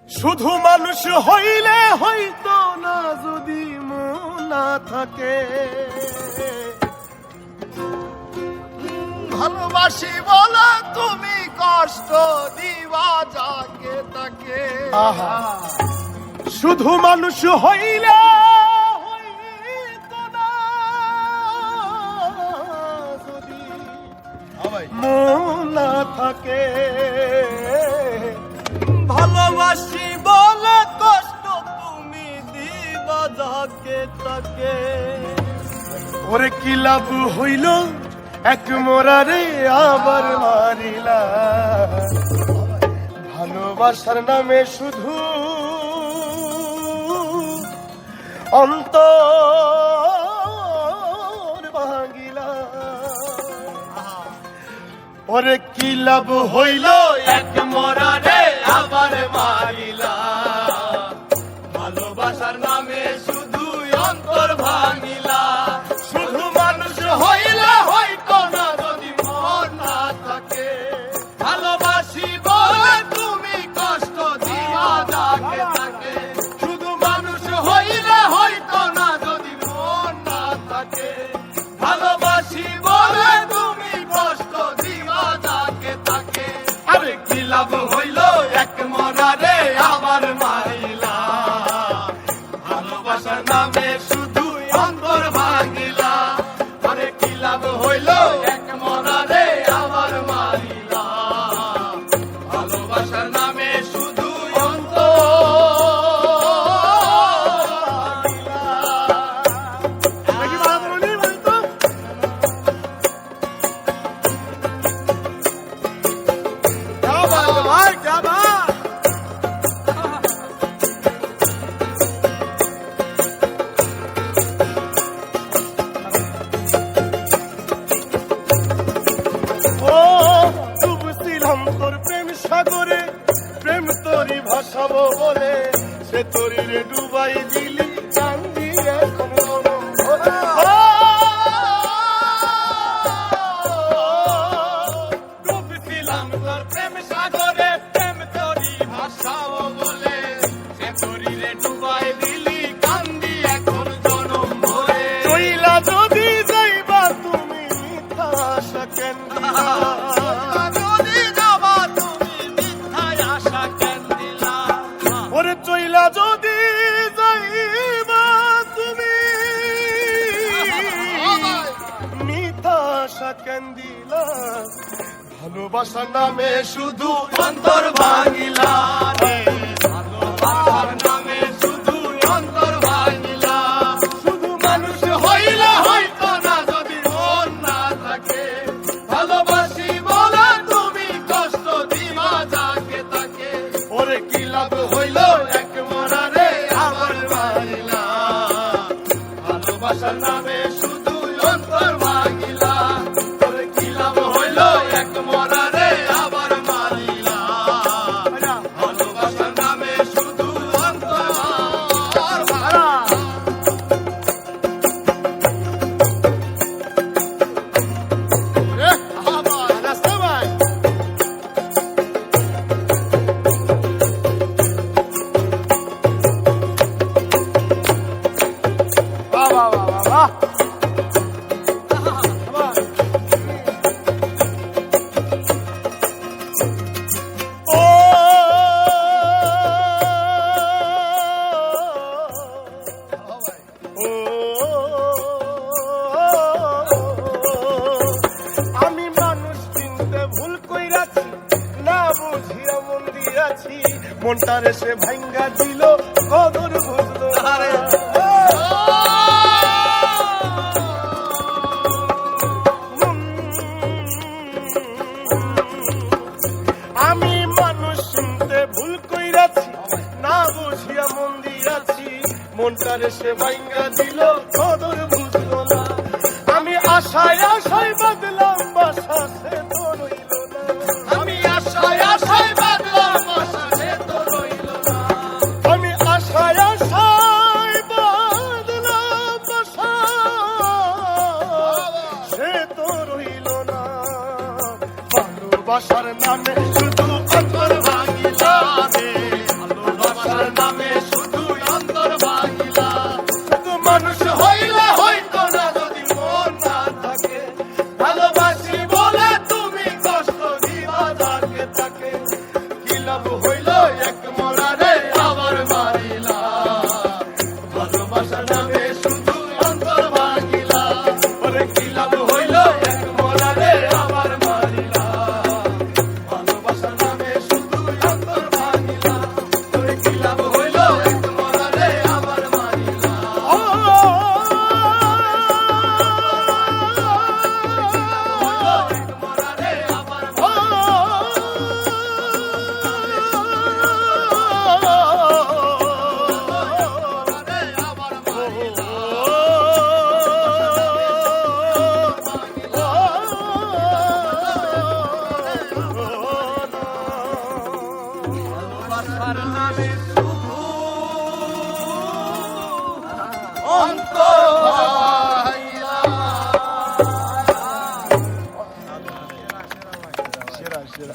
শুধু মানুষ হইলে হইতো না যদি মন না থাকে। ভালোবাসি বলে তুমি কষ্ট দিবা যাকে তাকে। আহা, শুধু মানুষ হইলে হইতো না যদি মন না থাকে। ভালোবাসি বলে কষ্ট তুমি দিবা যাকে তাকে। ওরে কি লাভ হইল এক মোরারে আবার মারিলা। ভালোবাসার নামে শুধু অন্তর ভাঙিলা। ওরে কি লাভ হইল এক মোরারে আবার মারিলা। ভালোবাসার নামে শুধু অন্তর ভাঙিলা। শুধু মানুষ হইলে হয়তো না যদি মন না থাকে। ভালোবাসি বলে তুমি কষ্ট দিবা যাকে তাকে। শুধু মানুষ হইলে হয়তো না যদি মন না থাকে। ভালোবাসি বলে তুমি কষ্ট দিবা যাকে তাকে। আরে কি লাভ হইল এক মরারে আবার মারিলা। ভালোবাসার নামে শুধু অন্তর ভাঙিলা। আরে কি লাভ হইল এক মরারে আবার মারিলা। ভালোবাসার নামে শুধু অন্তর সাগরে প্রেম তোরি ভাসাবো বলে সে তোরি রে ডুবাই দিলি চান্দি এখন ডুবছিলাম তোর প্রেম সাগরে। প্রেম তোরি ভাসাবো বলে সে তোরি রে ডুবাই দিলি কান্দি এখন জনম ভরে। চইলা যদি যাইবা তুমি মিথ্যা আশা কেন দিলা। ওরে চইলা যদি যাইবা তুমি মিথ্যা আশা কেন দিলা। ভালোবাসার নামে শুধু অন্তর ভাঙিলা। ভালোবাসার নামে শুধু অন্তর ভাঙিলা। শুধু মানুষ হইলে হয়তো না যদি মন না থাকে। ভালোবাসি বলে তুমি কষ্ট দিবা যাকে তাকে। ওরে কি লাভ হইল এক মরারে আবার মারিলা। ভালোবাসার নামে শুধু অন্তর ভাঙিলা। ওরে কি লাভ হইল এক মরারে আবার মারিলা। ভালোবাসার নামে শুধু অন্তর ভাঙিলা। আমি মানুষ চিনতে ভুল কইরাছি না বুঝিয়া মন দিয়াছি। মনটারে সে ভাঙ্গা দিল কদর বুঝলো না। আমি মানুষ চিনতে ভুল কইরাছি না বুঝিয়া মন দিয়াছি। মনটারে সে ভাঙ্গা দিল কদর বুঝলো না। আমি আশায় আশায় বাদলাম বাসা সে তো রইল না। আমি আশায় আশায় বাদলাম বাসা সে তো রইল না। আমি আশায় আশায় বাদলাম বাসা সে তো রইল না। ভালোবাসার নামে শুধু অন্তর ভাঙিলা রে। শুধু অন্তর ভাইরা। সেরা সেরা